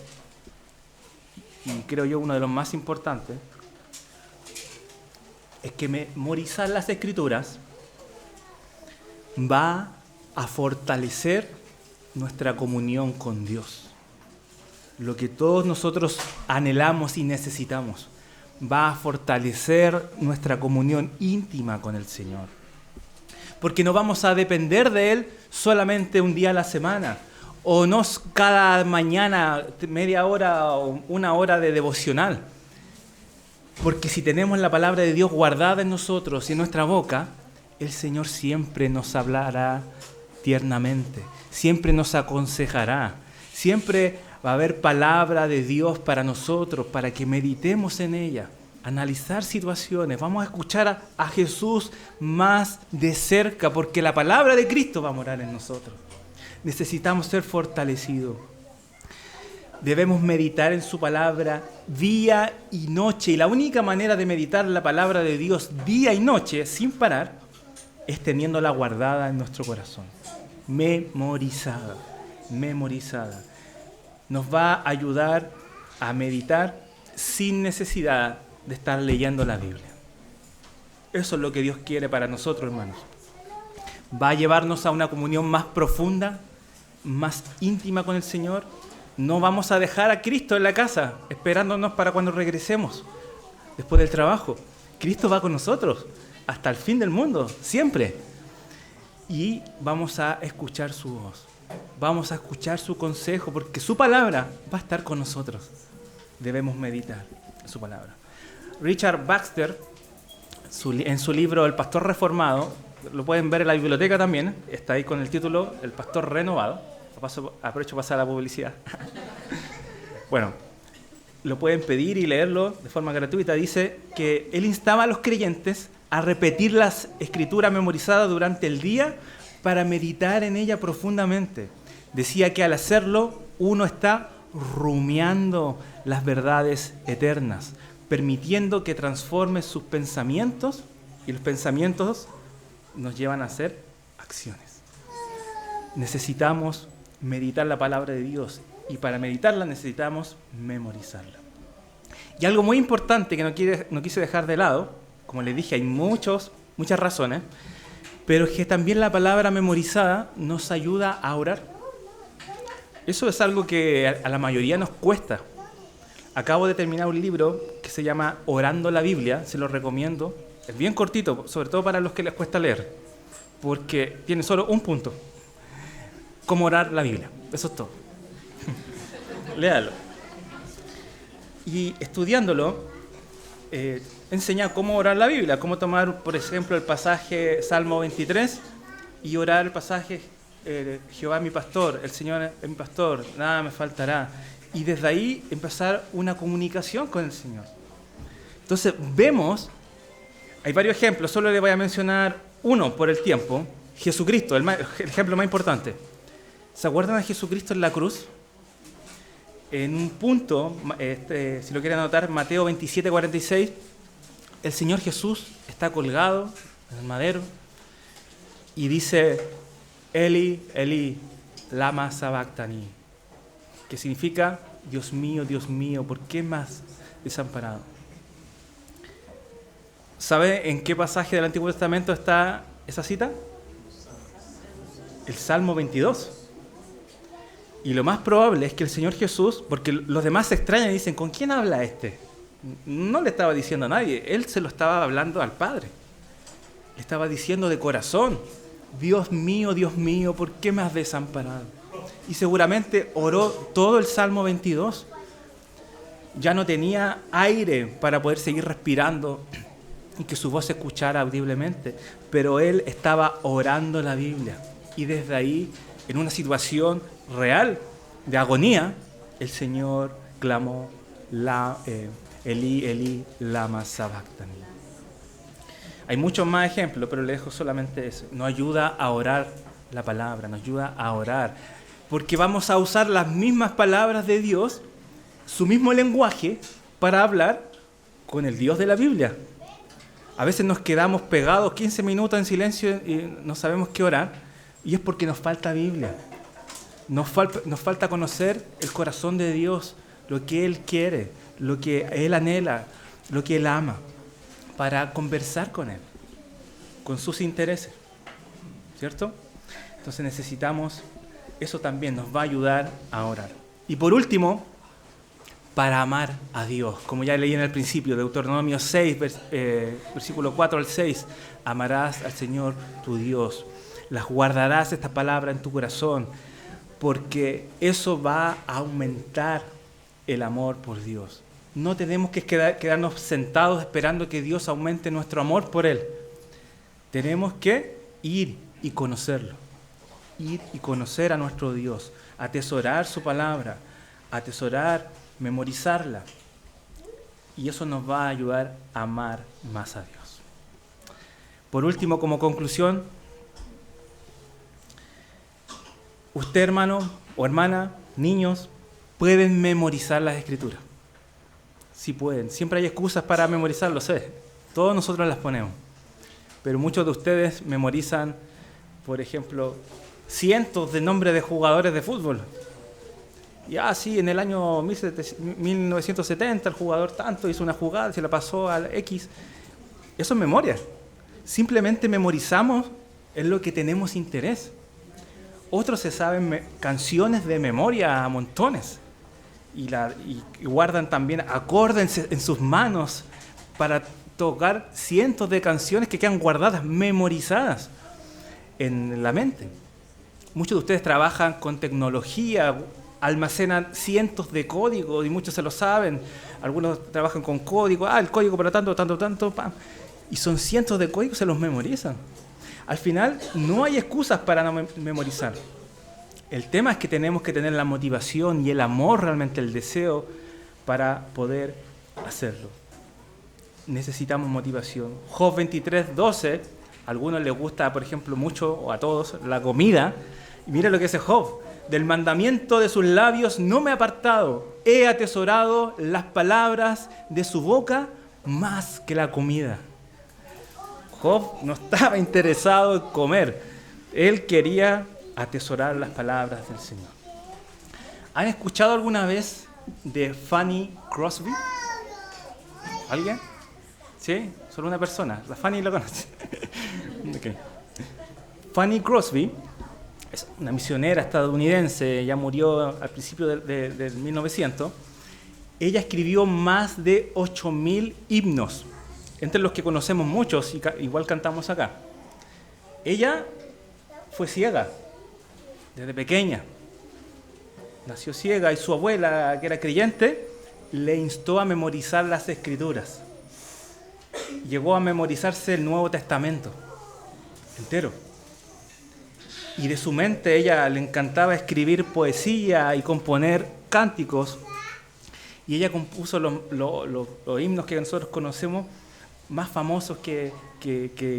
y creo yo uno de los más importantes, es que memorizar las Escrituras va a fortalecer nuestra comunión con Dios. Lo que todos nosotros anhelamos y necesitamos va a fortalecer nuestra comunión íntima con el Señor. Porque no vamos a depender de Él solamente un día a la semana, o no cada mañana media hora o una hora de devocional. Porque si tenemos la palabra de Dios guardada en nosotros y en nuestra boca, el Señor siempre nos hablará tiernamente, siempre nos aconsejará, siempre va a haber palabra de Dios para nosotros, para que meditemos en ella, analizar situaciones. Vamos a escuchar a Jesús más de cerca, porque la palabra de Cristo va a morar en nosotros. Necesitamos ser fortalecidos. Debemos meditar en su palabra día y noche. Y la única manera de meditar la palabra de Dios día y noche, sin parar, es teniéndola guardada en nuestro corazón. Memorizada. Nos va a ayudar a meditar sin necesidad de estar leyendo la Biblia. Eso es lo que Dios quiere para nosotros, hermanos. Va a llevarnos a una comunión más profunda, más íntima con el Señor. No vamos a dejar a Cristo en la casa, esperándonos para cuando regresemos, después del trabajo. Cristo va con nosotros hasta el fin del mundo, siempre. Y vamos a escuchar su voz, vamos a escuchar su consejo, porque su palabra va a estar con nosotros. Debemos meditar en su palabra. Richard Baxter, en su libro El Pastor Reformado, lo pueden ver en la biblioteca también, está ahí con el título El Pastor Renovado. Aprovecho para pasar la publicidad. Bueno, lo pueden pedir y leerlo de forma gratuita. Dice que él instaba a los creyentes a repetir las escrituras memorizadas durante el día para meditar en ella profundamente. Decía que al hacerlo uno está rumiando las verdades eternas, permitiendo que transforme sus pensamientos, y los pensamientos nos llevan a hacer acciones. Necesitamos meditar la palabra de Dios, y para meditarla necesitamos memorizarla. Y algo muy importante que no quise dejar de lado, como les dije, hay muchas razones, pero es que también la palabra memorizada nos ayuda a orar. Eso es algo que a la mayoría nos cuesta. Acabo de terminar un libro que se llama Orando la Biblia, se lo recomiendo. Es bien cortito, sobre todo para los que les cuesta leer, porque tiene solo un punto: cómo orar la Biblia. Eso es todo. Léalo. Y estudiándolo, enseña cómo orar la Biblia, cómo tomar, por ejemplo, el pasaje Salmo 23 y orar el pasaje Jehová es mi pastor, el Señor es mi pastor, nada me faltará. Y desde ahí empezar una comunicación con el Señor. Entonces vemos, hay varios ejemplos, solo le voy a mencionar uno por el tiempo. Jesucristo, el ejemplo más importante. ¿Se acuerdan de Jesucristo en la cruz? En un punto, si lo quieren anotar, Mateo 27:46, el Señor Jesús está colgado en el madero y dice: Eli, Eli, lama sabactani, que significa: Dios mío, ¿por qué me has desamparado? ¿Sabe en qué pasaje del Antiguo Testamento está esa cita? El Salmo 22. Y lo más probable es que el Señor Jesús, porque los demás se extrañan y dicen: ¿con quién habla este? No le estaba diciendo a nadie, él se lo estaba hablando al Padre. Le estaba diciendo de corazón: Dios mío, ¿por qué me has desamparado? Y seguramente oró todo el Salmo 22. Ya no tenía aire para poder seguir respirando y que su voz se escuchara audiblemente, pero él estaba orando la Biblia. Y desde ahí, en una situación real de agonía, el Señor clamó: Elí, Elí, lama sabactani. Hay muchos más ejemplos, pero le dejo solamente eso. Nos ayuda a orar la palabra, nos ayuda a orar, porque vamos a usar las mismas palabras de Dios, su mismo lenguaje, para hablar con el Dios de la Biblia. A veces nos quedamos pegados 15 minutos en silencio y no sabemos qué orar, y es porque nos falta Biblia. Nos falta conocer el corazón de Dios, lo que Él quiere, lo que Él anhela, lo que Él ama. para conversar con Él, con sus intereses, ¿cierto? Entonces necesitamos, eso también nos va a ayudar a orar. Y por último, para amar a Dios, como ya leí en el principio, Deuteronomio 6, versículo 4 al 6, amarás al Señor tu Dios, las guardarás esta palabra en tu corazón, porque eso va a aumentar el amor por Dios. No tenemos que quedarnos sentados esperando que Dios aumente nuestro amor por Él. Tenemos que ir y conocerlo, ir y conocer a nuestro Dios, atesorar su palabra, memorizarla. Y eso nos va a ayudar a amar más a Dios. Por último, como conclusión, usted, hermano o hermana, niños, pueden memorizar las Escrituras. Sí pueden. Siempre hay excusas para memorizarlo, sé. Todos nosotros las ponemos. Pero muchos de ustedes memorizan, por ejemplo, cientos de nombres de jugadores de fútbol. Sí, en el año 1970 el jugador tanto hizo una jugada, se la pasó al X. Eso es memoria. Simplemente memorizamos en lo que tenemos interés. Otros se saben canciones de memoria a montones y guardan también acordes en sus manos para tocar cientos de canciones que quedan guardadas, memorizadas en la mente. Muchos de ustedes trabajan con tecnología, almacenan cientos de códigos y muchos se lo saben. Algunos trabajan con código, el código para tanto, pam. Y son cientos de códigos, se los memorizan. Al final, no hay excusas para no memorizar. El tema es que tenemos que tener la motivación y el amor, realmente el deseo, para poder hacerlo. Necesitamos motivación. Job 23:12, a algunos les gusta, por ejemplo, mucho, o a todos, la comida. Y mira lo que dice Job. Del mandamiento de sus labios no me he apartado. He atesorado las palabras de su boca más que la comida. Job no estaba interesado en comer. Él quería atesorar las palabras del Señor. ¿Han escuchado alguna vez de Fanny Crosby? ¿Alguien? ¿Sí? Solo una persona. La Fanny lo conoce. Okay. Fanny Crosby es una misionera estadounidense, ya murió al principio del 1900. Ella escribió más de 8.000 himnos, entre los que conocemos muchos y igual cantamos acá. Ella fue ciega desde pequeña. Nació ciega y su abuela, que era creyente, le instó a memorizar las Escrituras. Llegó a memorizarse el Nuevo Testamento entero. Y de su mente ella le encantaba escribir poesía y componer cánticos. Y ella compuso los himnos que nosotros conocemos más famosos que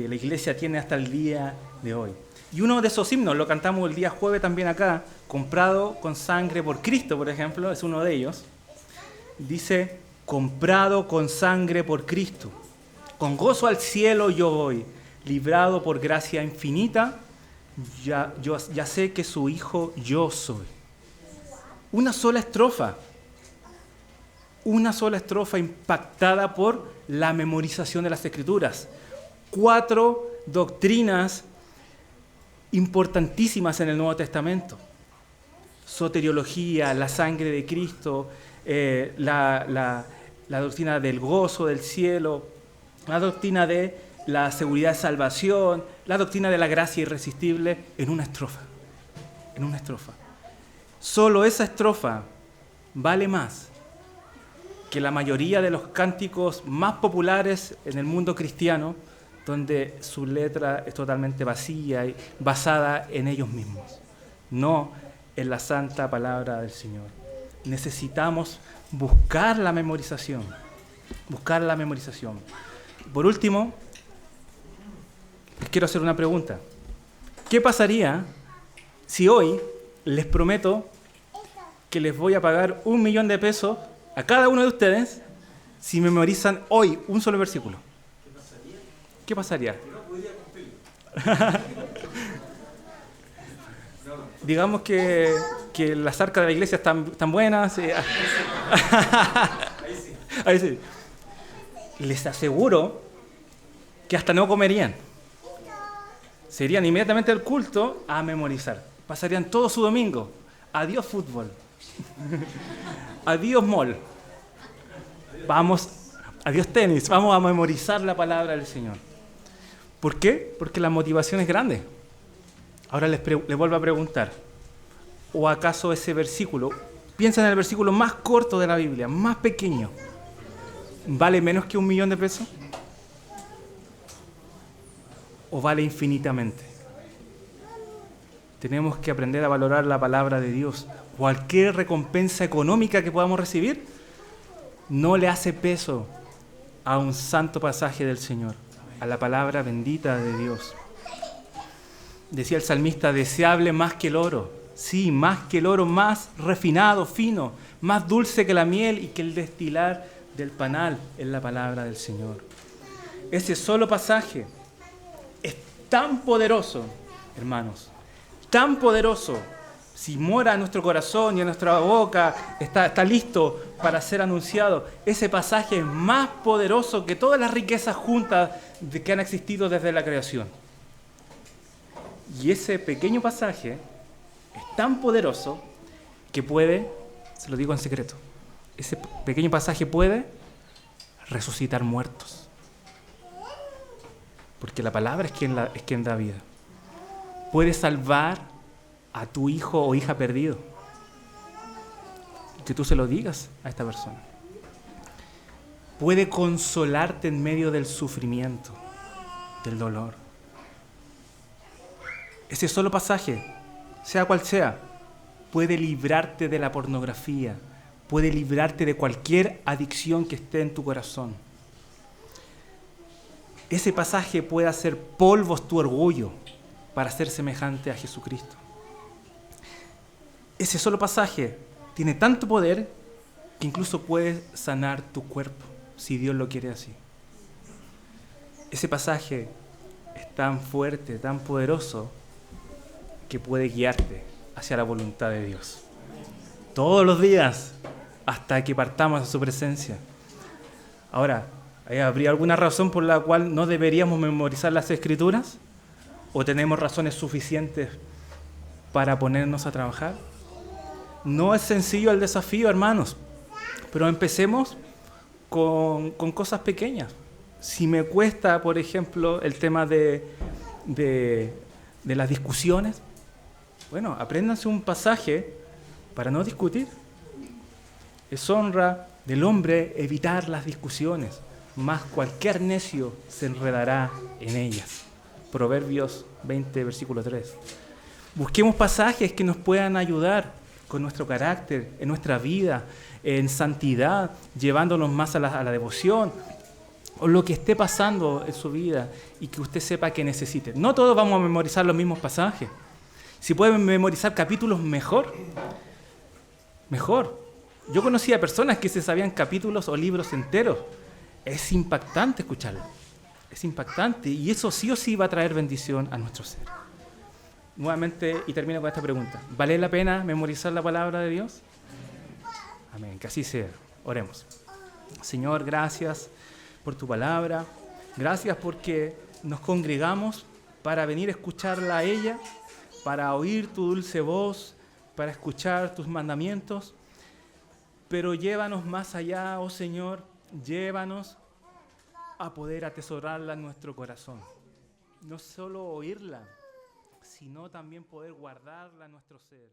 la iglesia tiene hasta el día de hoy. Y uno de esos himnos, lo cantamos el día jueves también acá, comprado con sangre por Cristo, por ejemplo, es uno de ellos. Dice, comprado con sangre por Cristo, con gozo al cielo yo voy, librado por gracia infinita, ya sé que su hijo yo soy. Una sola estrofa impactada por la memorización de las Escrituras. 4 doctrinas importantísimas en el Nuevo Testamento. Soteriología, la sangre de Cristo, la doctrina del gozo del cielo, la doctrina de la seguridad de salvación, la doctrina de la gracia irresistible en una estrofa. Solo esa estrofa vale más que la mayoría de los cánticos más populares en el mundo cristiano, donde su letra es totalmente vacía y basada en ellos mismos, no en la santa palabra del Señor. Necesitamos buscar la memorización. Por último, les quiero hacer una pregunta. ¿Qué pasaría si hoy les prometo que les voy a pagar $1.000.000 a cada uno de ustedes si memorizan hoy un solo versículo? ¿Qué pasaría? No podría cumplirlo. Digamos que las arcas de la iglesia están buenas. Ahí sí. Les aseguro que hasta no comerían. Se irían inmediatamente al culto a memorizar. Pasarían todo su domingo. Adiós fútbol. Adiós mall. Adiós tenis. Vamos a memorizar la palabra del Señor. ¿Por qué? Porque la motivación es grande. Ahora les vuelvo a preguntar. ¿O acaso ese versículo, piensa en el versículo más corto de la Biblia, más pequeño, vale menos que $1.000.000 de pesos? ¿O vale infinitamente? Tenemos que aprender a valorar la palabra de Dios. Cualquier recompensa económica que podamos recibir no le hace peso a un santo pasaje del Señor, a la palabra bendita de Dios. Decía el salmista, deseable más que el oro. Sí, más que el oro, más refinado, fino, más dulce que la miel y que el destilar del panal es la palabra del Señor. Ese solo pasaje es tan poderoso, hermanos, tan poderoso. Si mora en nuestro corazón y en nuestra boca, está listo para ser anunciado. Ese pasaje es más poderoso que todas las riquezas juntas que han existido desde la creación. Y ese pequeño pasaje es tan poderoso que puede, se lo digo en secreto, ese pequeño pasaje puede resucitar muertos. Porque la palabra es quien da vida. Puede salvar a tu hijo o hija perdido. Que tú se lo digas a esta persona. Puede consolarte en medio del sufrimiento, del dolor. Ese solo pasaje, sea cual sea, puede librarte de la pornografía, puede librarte de cualquier adicción que esté en tu corazón. Ese pasaje puede hacer polvos tu orgullo para ser semejante a Jesucristo. Ese solo pasaje tiene tanto poder que incluso puede sanar tu cuerpo, si Dios lo quiere así. Ese pasaje es tan fuerte, tan poderoso, que puede guiarte hacia la voluntad de Dios. Todos los días, hasta que partamos a su presencia. Ahora, ¿habría alguna razón por la cual no deberíamos memorizar las Escrituras? ¿O tenemos razones suficientes para ponernos a trabajar? No es sencillo el desafío, hermanos, pero empecemos con cosas pequeñas. Si me cuesta, por ejemplo, el tema de las discusiones, bueno, apréndanse un pasaje para no discutir. Es honra del hombre evitar las discusiones, mas cualquier necio se enredará en ellas. Proverbios 20, versículo 3. Busquemos pasajes que nos puedan ayudar con nuestro carácter, en nuestra vida, en santidad, llevándonos más a la devoción, o lo que esté pasando en su vida y que usted sepa que necesite. No todos vamos a memorizar los mismos pasajes. Si pueden memorizar capítulos, mejor. Mejor. Yo conocía personas que se sabían capítulos o libros enteros. Es impactante escucharlo. Es impactante y eso sí o sí va a traer bendición a nuestro ser. Nuevamente, y termino con esta pregunta. ¿Vale la pena memorizar la palabra de Dios? Amén, que así sea. Oremos. Señor, gracias por tu palabra. Gracias porque nos congregamos para venir a escucharla a ella, para oír tu dulce voz, para escuchar tus mandamientos. Pero llévanos más allá, oh Señor, llévanos a poder atesorarla en nuestro corazón. No solo oírla, sino también poder guardarla en nuestro ser.